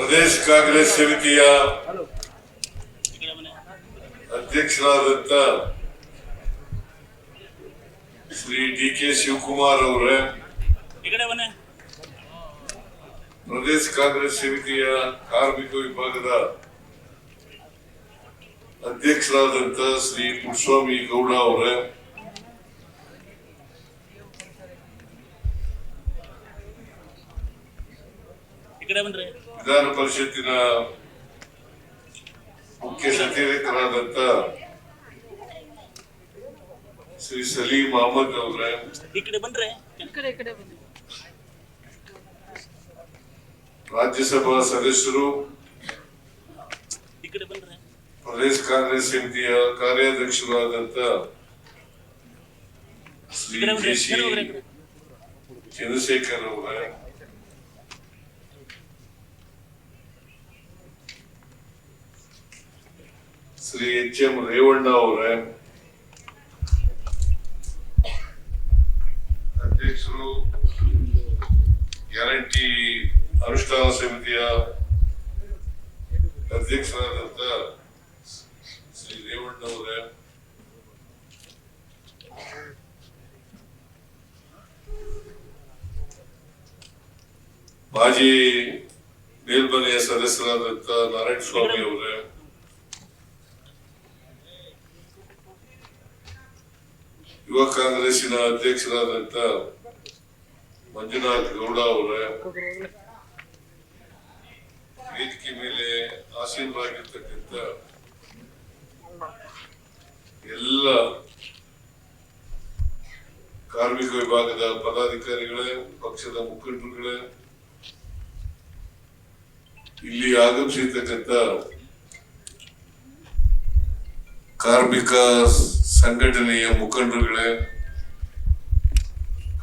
ಪ್ರದೇಶ ಕಾಂಗ್ರೆಸ್ ಸಮಿತಿಯ ಅಧ್ಯಕ್ಷರಾದಂತ ಶ್ರೀ ಡಿ.ಕೆ. ಶಿವಕುಮಾರ್ ಅವರೇ, ಪ್ರದೇಶ ಕಾಂಗ್ರೆಸ್ ಸಮಿತಿಯ ಕಾರ್ಮಿಕ ವಿಭಾಗದ ಅಧ್ಯಕ್ಷರಾದಂತ ಶ್ರೀ ಪುಟ್ಟಸ್ವಾಮಿ ಗೌಡ ಅವರೇ, ವಿಧಾನ ಪರಿಷತ್ತಿನ ಮುಖ್ಯ ಸಚೇತಕರಾದಂತ ಶ್ರೀ ಸಲೀಂ ಅಹಮದ್ ಅವರೇ, ರಾಜ್ಯಸಭಾ ಸದಸ್ಯರು, ಪ್ರದೇಶ ಕಾಂಗ್ರೆಸ್ ಸಮಿತಿಯ ಕಾರ್ಯಾಧ್ಯಕ್ಷರಾದಂತ ಶ್ರೀ ಜೆ.ಸಿ. ಚಂದ್ರಶೇಖರ್ ಅವರೇ, ಶ್ರೀ ಎಚ್.ಎಂ. ರೇವಣ್ಣ ಅವರೇ, ಅಧ್ಯಕ್ಷರು, ಗ್ಯಾರಂಟಿ ಅನುಷ್ಠಾನ ಸಮಿತಿಯ ಅಧ್ಯಕ್ಷರಾದಂತ ಶ್ರೀ ರೇವಣ್ಣ ಅವರೇ, ಮಾಜಿ ಮೇಲ್ಮನೆಯ ಸದಸ್ಯರಾದಂತ ನಾರಾಯಣ ಸ್ವಾಮಿ ಅವರೇ, ಯುವ ಕಾಂಗ್ರೆಸ್ಸಿನ ಅಧ್ಯಕ್ಷರಾದಂತ ಮಂಜುನಾಥ್ ಗೌಡ ಅವರೇ, ವೇದಿಕೆ ಮೇಲೆ ಆಸೀನರಾಗಿರ್ತಕ್ಕಂಥ ಎಲ್ಲ ಕಾರ್ಮಿಕ ವಿಭಾಗದ ಪದಾಧಿಕಾರಿಗಳೇ, ಪಕ್ಷದ ಮುಖಂಡರುಗಳೇ, ಇಲ್ಲಿ ಆಗಮಿಸಿರ್ತಕ್ಕಂಥ ಕಾರ್ಮಿಕ ಸಂಘಟನೆಯ ಮುಖಂಡರುಗಳೇ,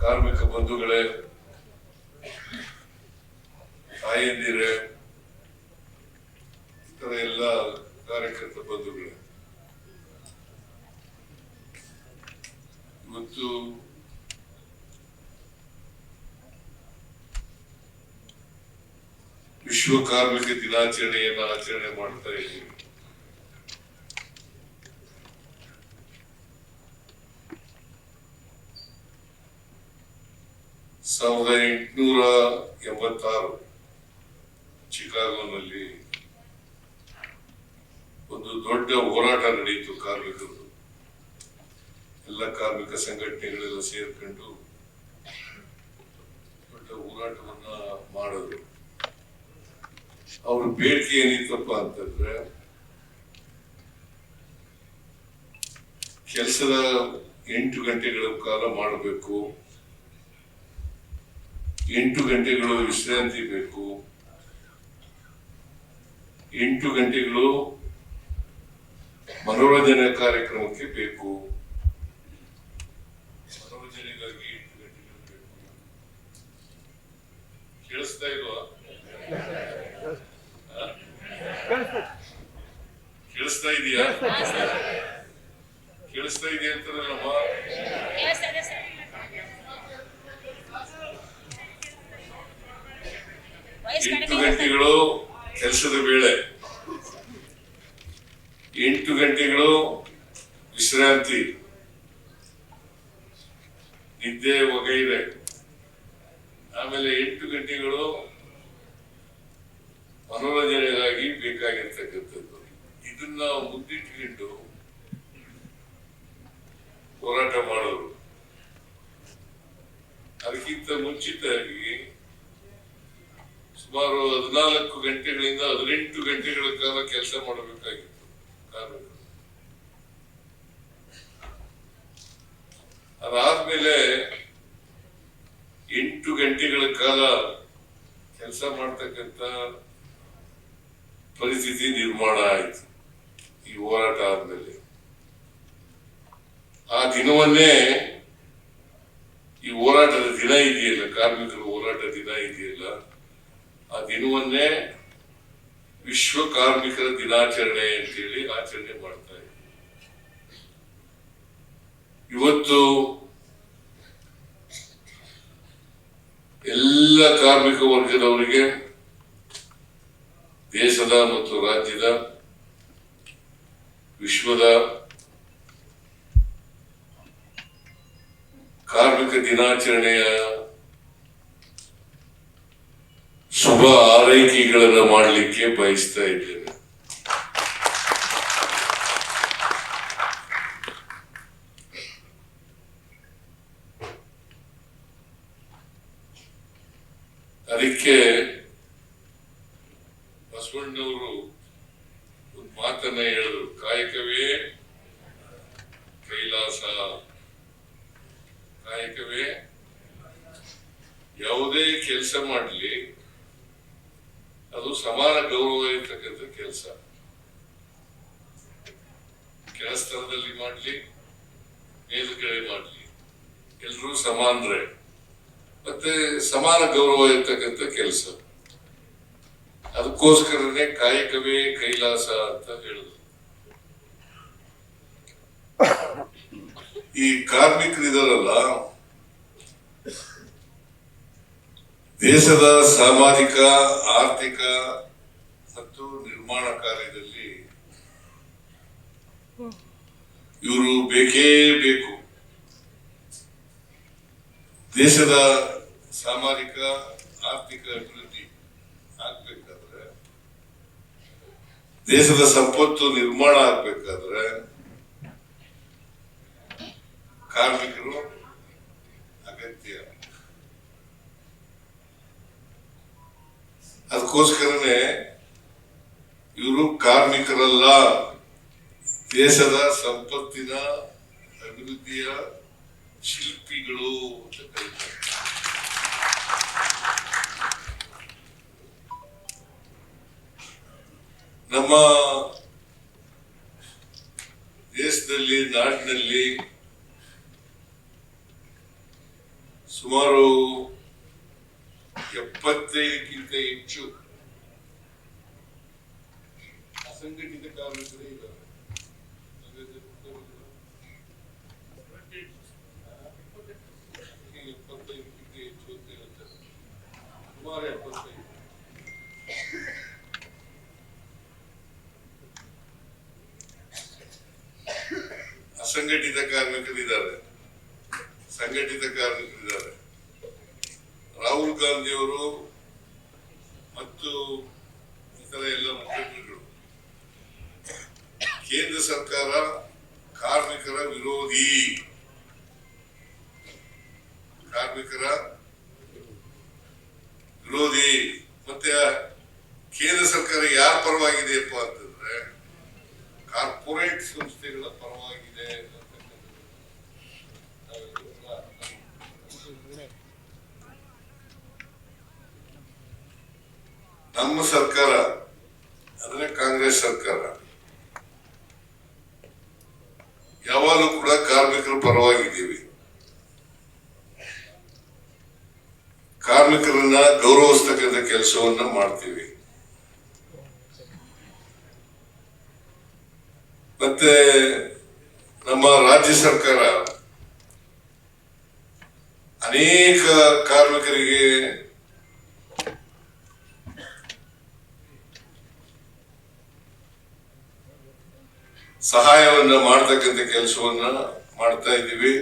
ಕಾರ್ಮಿಕ ಬಂಧುಗಳೇ, ತಾಯಂದಿರೇ, ಇತರ ಎಲ್ಲ ಕಾರ್ಯಕರ್ತ ಬಂಧುಗಳೇ, ಇವತ್ತು ವಿಶ್ವ ಕಾರ್ಮಿಕ ದಿನಾಚರಣೆಯನ್ನು ಆಚರಣೆ ಮಾಡ್ತಾ ಇದ್ದೀವಿ. ಸಾವಿರದ 1886 ಚಿಕಾಗೋನಲ್ಲಿ ಒಂದು ದೊಡ್ಡ ಹೋರಾಟ ನಡೆಯಿತು. ಕಾರ್ಮಿಕರು, ಎಲ್ಲ ಕಾರ್ಮಿಕ ಸಂಘಟನೆಗಳೆಲ್ಲ ಸೇರ್ಕೊಂಡು ದೊಡ್ಡ ಹೋರಾಟವನ್ನ ಮಾಡಿದ್ರು. ಅವ್ರ ಬೇಡಿಕೆ ಏನಿತ್ತಪ್ಪ ಅಂತಂದ್ರೆ, ಕೆಲಸದ 8 ಗಂಟೆಗಳ ಕಾಲ ಮಾಡಬೇಕು, 8 ಗಂಟೆಗಳು ವಿಶ್ರಾಂತಿ ಬೇಕು, 8 ಗಂಟೆಗಳು ಮನೋರಂಜನೆ ಕಾರ್ಯಕ್ರಮಕ್ಕೆ ಬೇಕು, ಮನೋರಂಜನೆಗಾಗಿ 8 ಗಂಟೆಗಳು ಬೇಕು. ಕೇಳಿಸ್ತಾ ಇಲ್ವಾ? ಕೇಳಿಸ್ತಾ ಇದೆಯಾ? ಕೇಳಿಸ್ತಾ ಇದೆಯಾ ಅಂತಾರಲ್ಲಮ್ಮ? 8 ಗಂಟೆಗಳು ಕೆಲಸದ ವೇಳೆ, 8 ಗಂಟೆಗಳು ವಿಶ್ರಾಂತಿ, ನಿದ್ದೆ ವಗೈರೆ, ಆಮೇಲೆ 8 ಗಂಟೆಗಳು ಮನೋರಂಜನೆಗಾಗಿ ಬೇಕಾಗಿರ್ತಕ್ಕಂಥದ್ದು. ಇದನ್ನ ಮುಂದಿಟ್ಟುಕೊಂಡು ಹೋರಾಟ ಮಾಡೋರು. ಅದಕ್ಕಿಂತ ಮುಂಚಿತವಾಗಿ ಸುಮಾರು 14 ಗಂಟೆಗಳಿಂದ 18 ಗಂಟೆಗಳ ಕಾಲ ಕೆಲಸ ಮಾಡಬೇಕಾಗಿತ್ತು ಕಾರ್ಮಿಕರು. ಅದಾದ್ಮೇಲೆ 8 ಗಂಟೆಗಳ ಕಾಲ ಕೆಲಸ ಮಾಡ್ತಕ್ಕಂಥ ಪರಿಸ್ಥಿತಿ ನಿರ್ಮಾಣ ಆಯಿತು ಈ ಹೋರಾಟ ಆದ್ಮೇಲೆ. ಆ ದಿನವನ್ನೇ, ಈ ಹೋರಾಟದ ದಿನ ಇದೆಯಲ್ಲ, ಕಾರ್ಮಿಕರ ಹೋರಾಟ ದಿನ ಇದೆಯಲ್ಲ, ಆ ದಿನವನ್ನೇ ವಿಶ್ವ ಕಾರ್ಮಿಕರ ದಿನಾಚರಣೆ ಅಂತೇಳಿ ಆಚರಣೆ ಮಾಡ್ತಾ ಇದ್ದೀವಿ. ಇವತ್ತು ಎಲ್ಲ ಕಾರ್ಮಿಕ ವರ್ಗದವರಿಗೆ ದೇಶದ ಮತ್ತು ರಾಜ್ಯದ ವಿಶ್ವದ ಕಾರ್ಮಿಕ ದಿನಾಚರಣೆಯ ಶುಭ ಆರೈಕೆಗಳನ್ನು ಮಾಡಲಿಕ್ಕೆ ಬಯಸ್ತಾ ಇದ್ದೇನೆ. ಅದಕ್ಕೆ ಬಸವಣ್ಣವರು ಒಂದು ಮಾತನ್ನ ಹೇಳಿದ್ರು, ಕಾಯಕವೇ ಕೈಲಾಸ. ಕಾಯಕವೇ ಯಾವುದೇ ಕೆಲಸ ಮಾಡಲಿ ಅದು ಸಮಾನ ಗೌರವ ಇರ್ತಕ್ಕಂಥ ಕೆಲಸ. ಕೆಲಸದಲ್ಲಿ ಮಾಡ್ಲಿ ಮೇಲ್ಗಡೆ ಮಾಡ್ಲಿ ಎಲ್ರೂ ಸಮಾನರೇ, ಮತ್ತೆ ಸಮಾನ ಗೌರವ ಇರ್ತಕ್ಕಂಥ ಕೆಲಸ. ಅದಕ್ಕೋಸ್ಕರನೇ ಕಾಯಕವೇ ಕೈಲಾಸ ಅಂತ ಹೇಳಿದ್ರು. ಈ ಕಾರ್ಮಿಕರಿದಾರಲ್ಲ, ದೇಶದ ಸಾಮಾಜಿಕ ಆರ್ಥಿಕ ಮತ್ತು ನಿರ್ಮಾಣ ಕಾರ್ಯದಲ್ಲಿ ಇವರು ಬೇಕೇ ಬೇಕು. ದೇಶದ ಸಾಮಾಜಿಕ ಆರ್ಥಿಕ ಅಭಿವೃದ್ಧಿ ಆಗ್ಬೇಕಾದ್ರೆ, ದೇಶದ ಸಂಪತ್ತು ನಿರ್ಮಾಣ ಆಗ್ಬೇಕಾದ್ರೆ ಕಾರ್ಮಿಕರು ಅಗತ್ಯ. ಅದಕ್ಕೋಸ್ಕರನೇ ಇವರು ಕಾರ್ಮಿಕರಲ್ಲ, ದೇಶದ ಸಂಪತ್ತಿನ ಅಭಿವೃದ್ಧಿಯ ಶಿಲ್ಪಿಗಳು ಅಂತ ಕರೀತಾರೆ. ನಮ್ಮ ದೇಶದಲ್ಲಿ, ನಾಡಿನಲ್ಲಿ ಸುಮಾರು 75ಕ್ಕಿಂತ ಹೆಚ್ಚು ಅಸಂಘಟಿತ ಕಾರ್ಮಿಕರೇ ಇದ್ದಾರೆ. 75ಕ್ಕಿಂತ ಹೆಚ್ಚು ಅಂತ ಹೇಳ್ತಾರೆ, ಸುಮಾರು 75. ಅಸಂಘಟಿತ ಕಾರ್ಮಿಕರಿದ್ದಾರೆ, ಸಂಘಟಿತ ಕಾರ್ಮಿಕರಿದ್ದಾರೆ. ರಾಹುಲ್ ಗಾಂಧಿಯವರು ಮತ್ತು ಇತರ ಎಲ್ಲ ಮುಖಂಡರು ಕೇಂದ್ರ ಸರ್ಕಾರ ಕಾರ್ಮಿಕರ ವಿರೋಧಿ, ಕಾರ್ಮಿಕರ ವಿರೋಧಿ. ಮತ್ತೆ ಕೇಂದ್ರ ಸರ್ಕಾರ ಯಾರ ಪರವಾಗಿದೆಯಪ್ಪ ಅಂತಂದ್ರೆ ಕಾರ್ಪೊರೇಟ್ ಸಂಸ್ಥೆಗಳ ಪರವಾಗಿದೆ. ನಮ್ಮ ಸರ್ಕಾರ ಅಂದ್ರೆ ಕಾಂಗ್ರೆಸ್ ಸರ್ಕಾರ ಯಾವಾಗಲೂ ಕೂಡ ಕಾರ್ಮಿಕರ ಪರವಾಗಿದ್ದೀವಿ. ಕಾರ್ಮಿಕರನ್ನ ಗೌರವಿಸ್ತಕ್ಕಂಥ ಕೆಲಸವನ್ನ ಮಾಡ್ತೀವಿ. ಮತ್ತೆ ನಮ್ಮ ರಾಜ್ಯ ಸರ್ಕಾರ ಅನೇಕ ಕಾರ್ಮಿಕರಿಗೆ ಸಹಾಯವನ್ನ ಮಾಡತಕ್ಕಂಥ ಕೆಲಸವನ್ನ ಮಾಡ್ತಾ ಇದ್ದೀವಿ.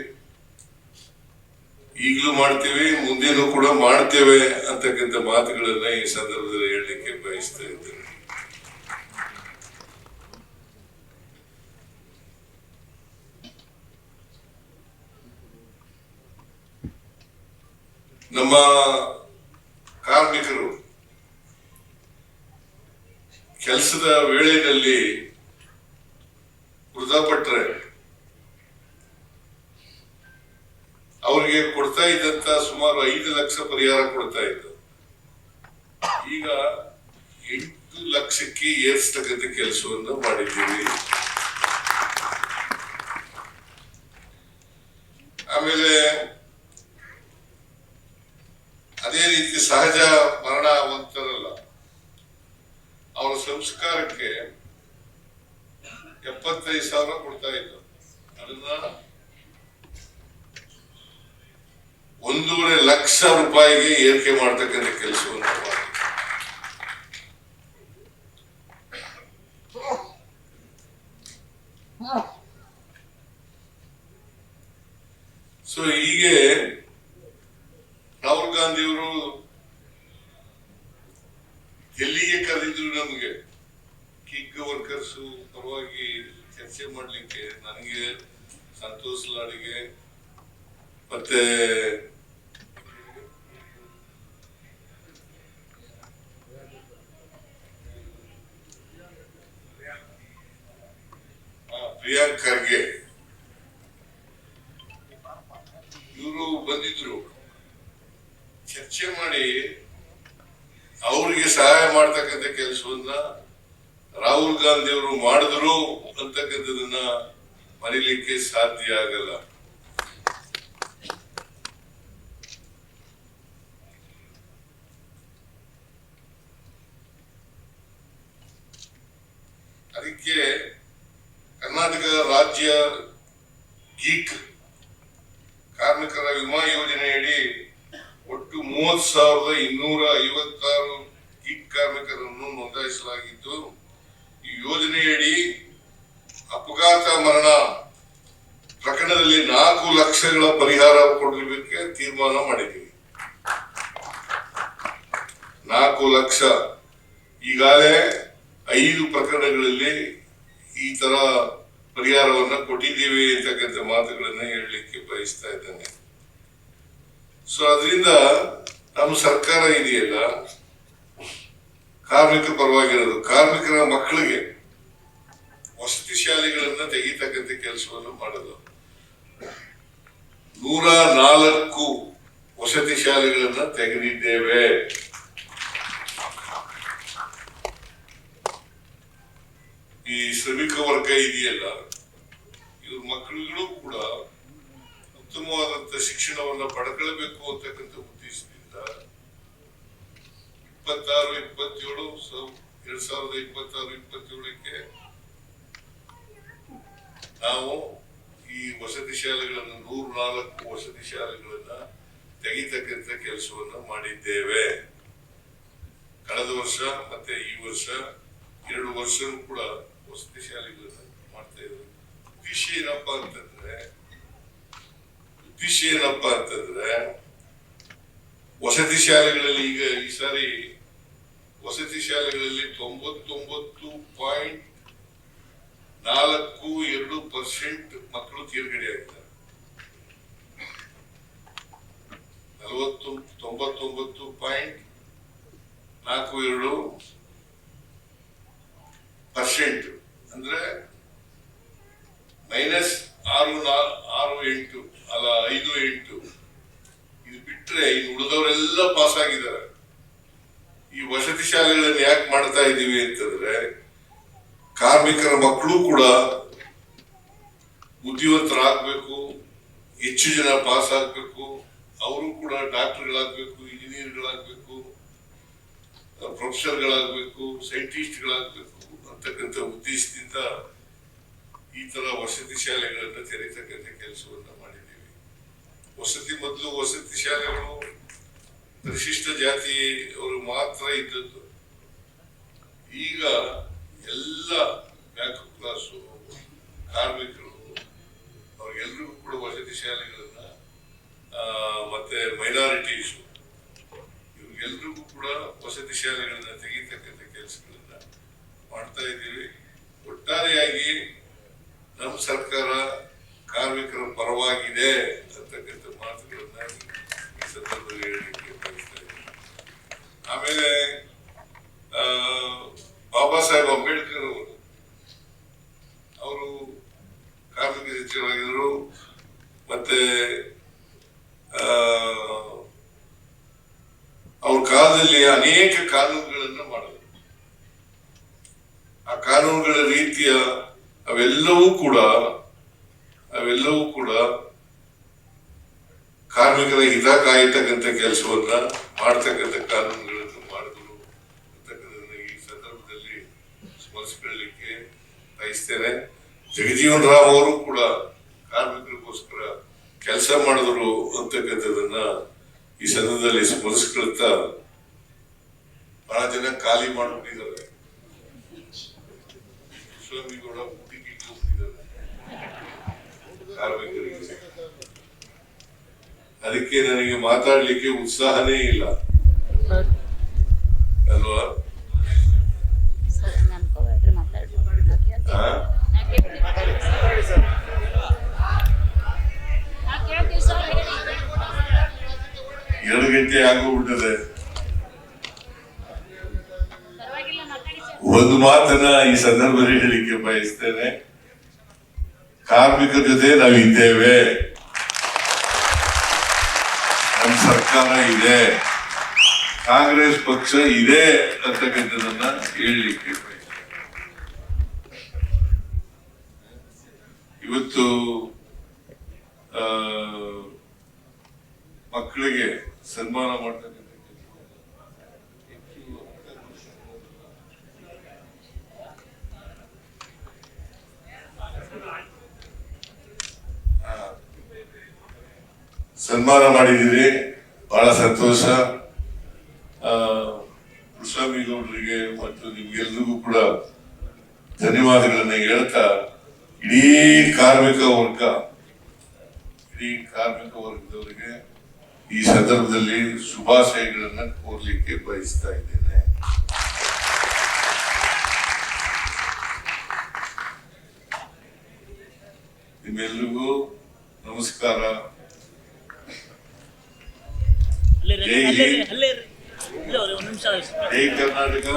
ಈಗಲೂ ಮಾಡ್ತೀವಿ, ಮುಂದೇನೂ ಕೂಡ ಮಾಡ್ತೇವೆ ಅಂತಕ್ಕಂಥ ಮಾತುಗಳನ್ನ ಈ ಸಂದರ್ಭದಲ್ಲಿ ಹೇಳಲಿಕ್ಕೆ ಬಯಸ್ತಾ ಇದ್ದೇನೆ. ನಮ್ಮ ಕಾರ್ಮಿಕರು ಕೆಲಸದ ವೇಳೆಯಲ್ಲಿ ಮೃತಪಟ್ಟರೆ ಅವರಿಗೆ ಕೊಡ್ತಾ ಇದ್ದಂತ ಸುಮಾರು 5 ಲಕ್ಷ ಪರಿಹಾರ ಕೊಡ್ತಾ ಇತ್ತು. ಈಗ 8 ಲಕ್ಷಕ್ಕೆ ಏರಿಸ್ತಕ್ಕಂಥ ಕೆಲಸವನ್ನು ಮಾಡಿದ್ದೀವಿ. ಆಮೇಲೆ ಅದೇ ರೀತಿ ಸಹಜ ಮರಣ ಆಗುವಂತಾರಲ್ಲ, ಅವರ ಸಂಸ್ಕಾರಕ್ಕೆ 75,000 ಕೊಡ್ತಾ ಇದ್ರು. ಅದನ್ನ 1.5 ಲಕ್ಷ ರೂಪಾಯಿಗೆ ಏರಿಕೆ ಮಾಡ್ತಕ್ಕಂಥ ಕೆಲಸವನ್ನು ಮಾಡಿ ಸೊ ಹೀಗೆ ರಾಹುಲ್ ಗಾಂಧಿಯವರು ಎಲ್ಲಿಗೆ ಕರೆದಿದ್ರು ನಮಗೆ ಕಿಗ್ ವರ್ಕರ್ಸ್ ಪರವಾಗಿ ಚರ್ಚೆ ಮಾಡಲಿಕ್ಕೆ ನನಗೆ ಸಂತೋಷ್ ಲಾಡ್ಗೆ ಮತ್ತೆ ಪ್ರಿಯಾಂಕ್ ಖರ್ಗೆ ಇವರು ಬಂದಿದ್ರು. ಚರ್ಚೆ ಮಾಡಿ ಅವರಿಗೆ ಸಹಾಯ ಮಾಡ್ತಕ್ಕಂಥ ಕೆಲಸವನ್ನ ರಾಹುಲ್ ಗಾಂಧಿ ಅವರು ಮಾಡಿದ್ರು ಅಂತಕ್ಕಂಥದನ್ನ ಮರೀಲಿಕ್ಕೆ ಸಾಧ್ಯ ಆಗಲ್ಲ. ಅದಕ್ಕೆ ಕರ್ನಾಟಕ ರಾಜ್ಯ ಗೀಕ್ ಕಾರ್ಮಿಕರ ವಿಮಾ ಯೋಜನೆಯಡಿ ಒಟ್ಟು 30,256 ಗೀಕ್ ಕಾರ್ಮಿಕರನ್ನು ನೋಂದಾಯಿಸಲಾಗಿದ್ದು, ಈ ಯೋಜನೆಯಡಿ ಅಪಘಾತ ಮರಣ ಪ್ರಕರಣದಲ್ಲಿ 4 ಲಕ್ಷಗಳ ಪರಿಹಾರ ಕೊಡಲಿಕ್ಕೆ ತೀರ್ಮಾನ ಮಾಡಿದ್ದೀವಿ. 4 ಲಕ್ಷ. ಈಗಾಗಲೇ 5 ಪ್ರಕರಣಗಳಲ್ಲಿ ಈ ತರ ಪರಿಹಾರವನ್ನ ಕೊಟ್ಟಿದ್ದೀವಿ ಅಂತಕ್ಕಂಥ ಮಾತುಗಳನ್ನ ಹೇಳಲಿಕ್ಕೆ ಬಯಸ್ತಾ ಇದ್ದೇನೆ. ಸೊ ಅದರಿಂದ ನಮ್ಮ ಸರ್ಕಾರ ಇದೆಯಲ್ಲ ಕಾರ್ಮಿಕ ಪರವಾಗಿರೋದು, ಕಾರ್ಮಿಕರ ಮಕ್ಕಳಿಗೆ ವಸತಿ ಶಾಲೆಗಳನ್ನ ತೆಗಿತಕ್ಕಂಥ ಕೆಲಸವನ್ನು ಮಾಡೋದು. 104 ವಸತಿ ಶಾಲೆಗಳನ್ನ ತೆಗೆದಿದ್ದೇವೆ. ಈ ಶ್ರಮಿಕ ವರ್ಗ ಇದೆಯಲ್ಲ, ಇವ್ರ ಮಕ್ಕಳುಗಳು ಕೂಡ ಉತ್ತಮವಾದಂತ ಶಿಕ್ಷಣವನ್ನ ಪಡ್ಕೊಳ್ಬೇಕು ಅಂತಕ್ಕಂಥ ಉದ್ದೇಶದಿಂದ 2026-27ಕ್ಕೆ ನಾವು ಈ ವಸತಿ ಶಾಲೆಗಳನ್ನ 104 ವಸತಿ ಶಾಲೆಗಳನ್ನ ತೆಗಿತಕ್ಕಂಥ ಕೆಲಸವನ್ನ ಮಾಡಿದ್ದೇವೆ. ಕಳೆದ ವರ್ಷ ಮತ್ತೆ ಈ ವರ್ಷ 2 ವರ್ಷನೂ ಕೂಡ ವಸತಿ ಶಾಲೆಗಳನ್ನ ಮಾಡ್ತಾ ಇದ್ರು. ಉದ್ದೇಶ ಏನಪ್ಪಾ ಅಂತಂದ್ರೆ ವಸತಿ ಶಾಲೆಗಳಲ್ಲಿ ಈಗ ಈ ಸಾರಿ ವಸತಿ ಶಾಲೆಗಳಲ್ಲಿ 99.42% ಮಕ್ಕಳು ತೇರ್ಗಡೆ ಆಗಿದ್ದಾರೆ. 99.42% ಅಂದ್ರೆ -6.8 ಅಲ್ಲ 5.8. ಇದು ಬಿಟ್ರೆ ಇನ್ನು ಉಳಿದವರೆಲ್ಲ ಪಾಸ್ ಆಗಿದ್ದಾರೆ. ಈ ವಸತಿ ಶಾಲೆಗಳನ್ನು ಯಾಕೆ ಮಾಡ್ತಾ ಇದ್ದೀವಿ ಅಂತಂದ್ರೆ ಕಾರ್ಮಿಕರ ಮಕ್ಕಳು ಕೂಡ ಬುದ್ಧಿವಂತರಾಗಬೇಕು, ಹೆಚ್ಚು ಜನ ಪಾಸ್ ಆಗ್ಬೇಕು, ಅವರು ಕೂಡ ಡಾಕ್ಟರ್ಗಳಾಗಬೇಕು, ಇಂಜಿನಿಯರ್ಗಳಾಗಬೇಕು, ಪ್ರೊಫೆಸರ್ಗಳಾಗಬೇಕು, ಸೈಂಟಿಸ್ಟ್ಗಳಾಗಬೇಕು ಅಂತಕ್ಕಂಥ ಉದ್ದೇಶದಿಂದ ಈ ತರ ವಸತಿ ಶಾಲೆಗಳನ್ನು ತೆರೀತಕ್ಕಂಥ ಕೆಲಸವನ್ನ ಮಾಡಿದ್ದೀವಿ. ಮೊದಲು ವಸತಿ ಶಾಲೆಗಳು ಪರಿಶಿಷ್ಟ ಜಾತಿ ಅವರು ಮಾತ್ರ ಇದ್ದದ್ದು. ಈಗ ಎಲ್ಲ ಬ್ಯಾಕ್ ಕ್ಲಾಸು ಕಾರ್ಮಿಕರು ಅವ್ರಿಗೆಲ್ರಿಗೂ ಕೂಡ ವಸತಿ ಶಾಲೆಗಳನ್ನ ಮತ್ತೆ ಮೈನಾರಿಟೀಸ್ ಇವ್ರಿಗೆಲ್ರಿಗೂ ಕೂಡ ವಸತಿ ಶಾಲೆಗಳನ್ನ ತೆಗಿತಕ್ಕಂಥ ಕೆಲಸಗಳನ್ನ ಮಾಡ್ತಾ ಇದ್ದೀವಿ. ಒಟ್ಟಾರೆಯಾಗಿ ನಮ್ಮ ಸರ್ಕಾರ ಕಾರ್ಮಿಕರ ಪರವಾಗಿದೆ ಅಂತಕ್ಕಂಥ ಮಾತುಗಳನ್ನ ಈ ಸಂದರ್ಭದಲ್ಲಿ ಹೇಳಲಿಕ್ಕೆ ಬಯಸ್ತಾ ಇದ್ದೀನಿ. ಆಮೇಲೆ ಬಾಬಾ ಸಾಹೇಬ್ ಅಂಬೇಡ್ಕರ್ ಅವರು ಕಾರ್ಮಿಕ ಸಚಿವರಾಗಿದ್ರು. ಮತ್ತೆ ಅವ್ರ ಕಾಲದಲ್ಲಿ ಅನೇಕ ಕಾನೂನುಗಳನ್ನ ಮಾಡಿದ್ರು. ಆ ಕಾನೂನುಗಳ ರೀತಿಯ ಅವೆಲ್ಲವೂ ಕೂಡ ಕಾರ್ಮಿಕರ ಹಿತ ಕಾಯತಕ್ಕಂಥ ಕೆಲಸವನ್ನ ಮಾಡ್ತಕ್ಕಂಥ ಕಾನೂನುಗಳನ್ನು ಮಾಡಿದ್ರು ಅಂತಕ್ಕಂಥದ್ದನ್ನ ಈ ಸಂದರ್ಭದಲ್ಲಿ ಸ್ಮರಿಸಿಕೊಳ್ಳಲಿಕ್ಕೆ ಬಯಸ್ತೇನೆ. ಜಗಜೀವನ್ ರಾಮ್ ಅವರು ಕೂಡ ಕಾರ್ಮಿಕರಿಗೋಸ್ಕರ ಕೆಲಸ ಮಾಡಿದ್ರು ಅಂತಕ್ಕಂಥದ್ದನ್ನ ಈ ಸಂದರ್ಭದಲ್ಲಿ ಸ್ಮರಿಸ್ಕೊಳ್ತಾ ಬಹಳ ಜನ ಖಾಲಿ ಮಾಡ್ಬಿಟ್ಟಿದ್ದಾರೆ. ಸ್ವಾಮಿಗೌಡ ಕಾರ್ಮಿಕರಿಗೆ ಅದಕ್ಕೆ ನನಗೆ ಮಾತಾಡ್ಲಿಕ್ಕೆ ಉತ್ಸಾಹನೇ ಇಲ್ಲ ಅಲ್ವಾ? ಆ? 2 ಗಂಟೆ ಆಗೋಗ್ಬಿಟ್ಟದೆ. ಒಂದು ಮಾತನ್ನ ಈ ಸಂದರ್ಭದಲ್ಲಿ ಹೇಳಿಕೆ ಬಯಸ್ತೇನೆ. ಕಾರ್ಮಿಕರ ಜೊತೆ ನಾವಿದ್ದೇವೆ, ನಮ್ಮ ಸರ್ಕಾರ ಇದೆ, ಕಾಂಗ್ರೆಸ್ ಪಕ್ಷ ಇದೆ ಅಂತಕ್ಕಂಥದನ್ನ ಹೇಳಲಿಕ್ಕೆ ಇವತ್ತು ಮಕ್ಕಳಿಗೆ ಸನ್ಮಾನ ಮಾಡ್ತಕ್ಕಂಥ ಸನ್ಮಾನ ಮಾಡಿದ್ದೀರಿ, ಬಹಳ ಸಂತೋಷ. ಕೃಷ್ಣಮೇಗೌಡರಿಗೆ ಮತ್ತು ನಿಮ್ಗೆಲ್ರಿಗೂ ಕೂಡ ಧನ್ಯವಾದಗಳನ್ನ ಹೇಳ್ತಾ ಇಡೀ ಕಾರ್ಮಿಕ ವರ್ಗದವರಿಗೆ ಈ ಸಂದರ್ಭದಲ್ಲಿ ಶುಭಾಶಯಗಳನ್ನ ಕೋರ್ಲಿಕ್ಕೆ ಬಯಸ್ತಾ ಇದ್ದೇನೆ. ನಿಮ್ಮೆಲ್ರಿಗೂ ನಮಸ್ಕಾರ. ಜೈ ಕರ್ನಾಟಕ.